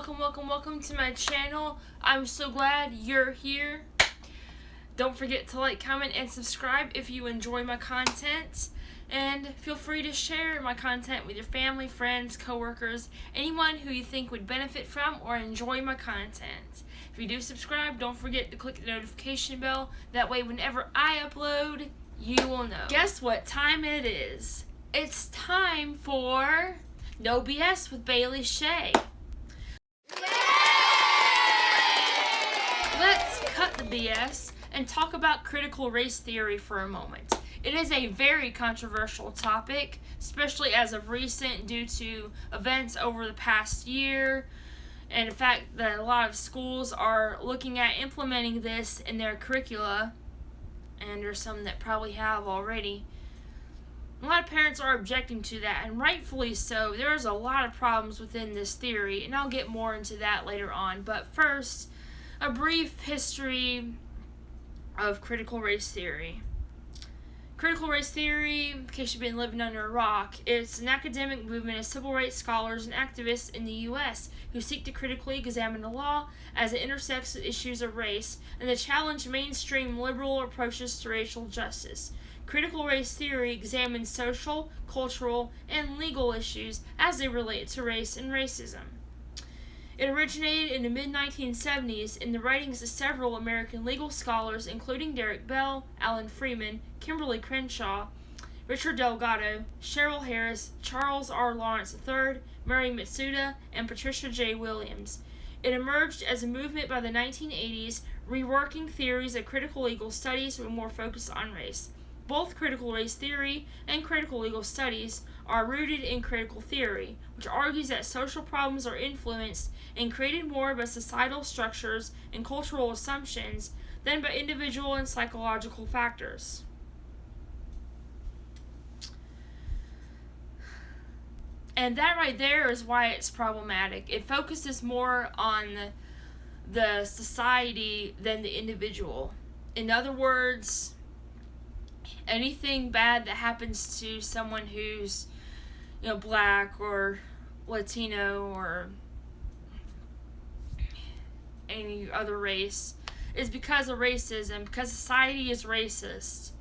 welcome to my channel. I'm so glad you're here. Don't forget to like, comment, and subscribe if you enjoy my content. And feel free to share my content with your family, friends, coworkers, anyone who you think would benefit from or enjoy my content. If you do subscribe, don't forget to click the notification bell. That way whenever I upload, you will know. Guess what time it is? It's time for No BS with Bailey Shea. Let's cut the BS and talk about critical race theory for a moment. It is a very controversial topic, especially as of recent due to events over the past year, and the fact that a lot of schools are looking at implementing this in their curricula, and there's some that probably have already. A lot of parents are objecting to that, and rightfully so. There's a lot of problems within this theory, and I'll get more into that later on. But first, a brief history of critical race theory. Critical race theory, in case you've been living under a rock, it's an academic movement of civil rights scholars and activists in the U.S. who seek to critically examine the law as it intersects with issues of race and to challenge mainstream liberal approaches to racial justice. Critical race theory examines social, cultural, and legal issues as they relate to race and racism. It originated in the mid-1970s in the writings of several American legal scholars, including Derek Bell, Alan Freeman, Kimberly Crenshaw, Richard Delgado, Cheryl Harris, Charles R. Lawrence III, Mary Matsuda, and Patricia J. Williams. It emerged as a movement by the 1980s, reworking theories of critical legal studies with more focus on race. Both critical race theory and critical legal studies are rooted in critical theory, which argues that social problems are influenced and created more by societal structures and cultural assumptions than by individual and psychological factors. And that right there is why it's problematic. It focuses more on the society than the individual. In other words, anything bad that happens to someone who's, black or Latino or any other race is because of racism, because society is racist,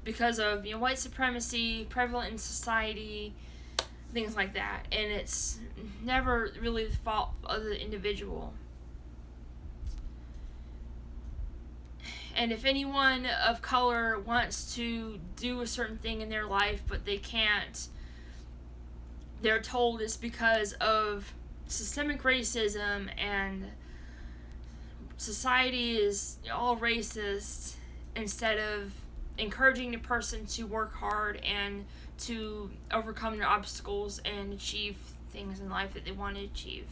because of white supremacy prevalent in society, things like that, and it's never really the fault of the individual. And if anyone of color wants to do a certain thing in their life but they can't, they're told it's because of systemic racism and society is all racist, instead of encouraging the person to work hard and to overcome their obstacles and achieve things in life that they want to achieve.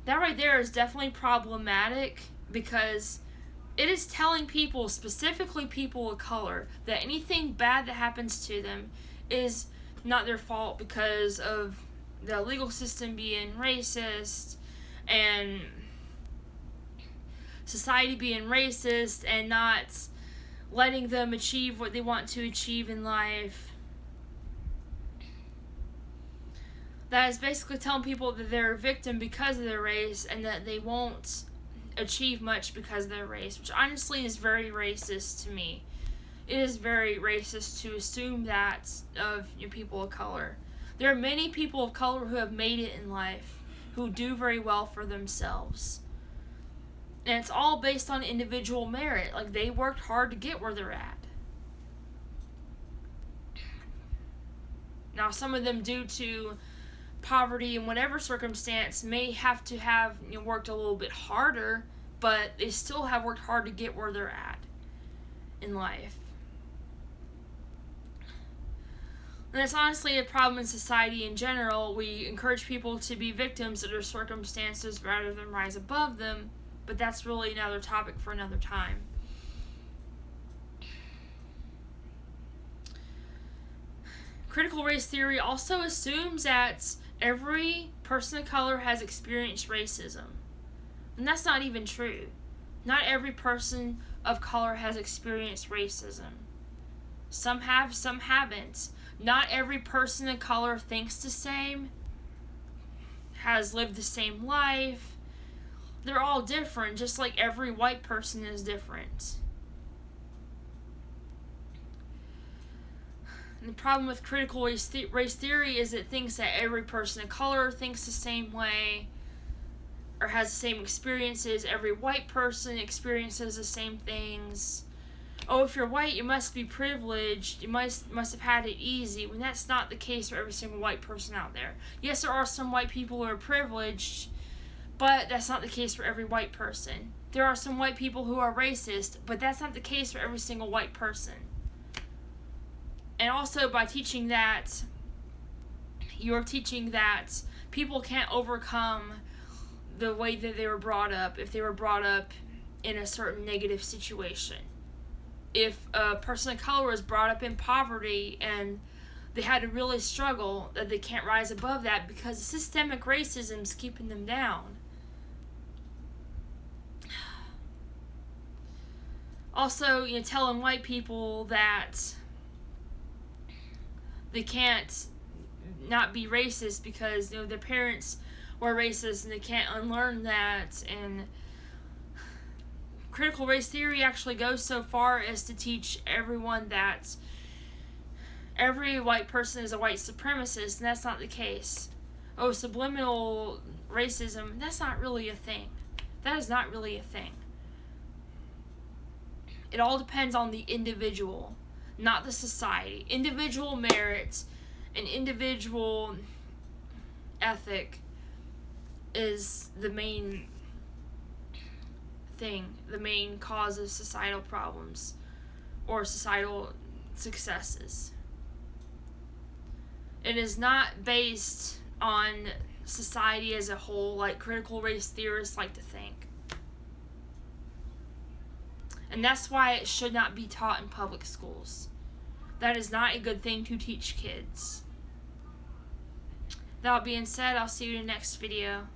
That right there is definitely problematic, because it is telling people, specifically people of color, that anything bad that happens to them is not their fault because of the legal system being racist and society being racist and not letting them achieve what they want to achieve in life. That is basically telling people that they're a victim because of their race and that they won't achieve much because of their race, which honestly is very racist to me. It is very racist to assume that of people of color. There are many people of color who have made it in life, who do very well for themselves. And it's all based on individual merit. Like, they worked hard to get where they're at. Now, some of them, due to poverty and whatever circumstance, may have to have worked a little bit harder, but they still have worked hard to get where they're at in life. And it's honestly a problem in society in general. We encourage people to be victims of their circumstances rather than rise above them, but that's really another topic for another time. Critical race theory also assumes that every person of color has experienced racism. And that's not even true. Not every person of color has experienced racism. Some have, some haven't. Not every person of color thinks the same, has lived the same life. They're all different, just like every white person is different. And the problem with critical race theory is it thinks that every person of color thinks the same way or has the same experiences. Every white person experiences the same things. Oh, if you're white, you must be privileged. You must have had it easy, when that's not the case for every single white person out there. Yes, there are some white people who are privileged, but that's not the case for every white person. There are some white people who are racist, but that's not the case for every single white person. And also, by teaching that, you're teaching that people can't overcome the way that they were brought up if they were brought up in a certain negative situation. If a person of color was brought up in poverty and they had to really struggle, that they can't rise above that because systemic racism is keeping them down. Also, telling white people that they can't not be racist because their parents were racist and they can't unlearn that. And critical race theory actually goes so far as to teach everyone that every white person is a white supremacist, and that's not the case. Oh, subliminal racism, that's not really a thing. That is not really a thing. It all depends on the individual, not the society. Individual merit and individual ethic is the main thing, the main cause of societal problems or societal successes. It is not based on society as a whole like critical race theorists like to think. And that's why it should not be taught in public schools. That is not a good thing to teach kids. That being said, I'll see you in the next video.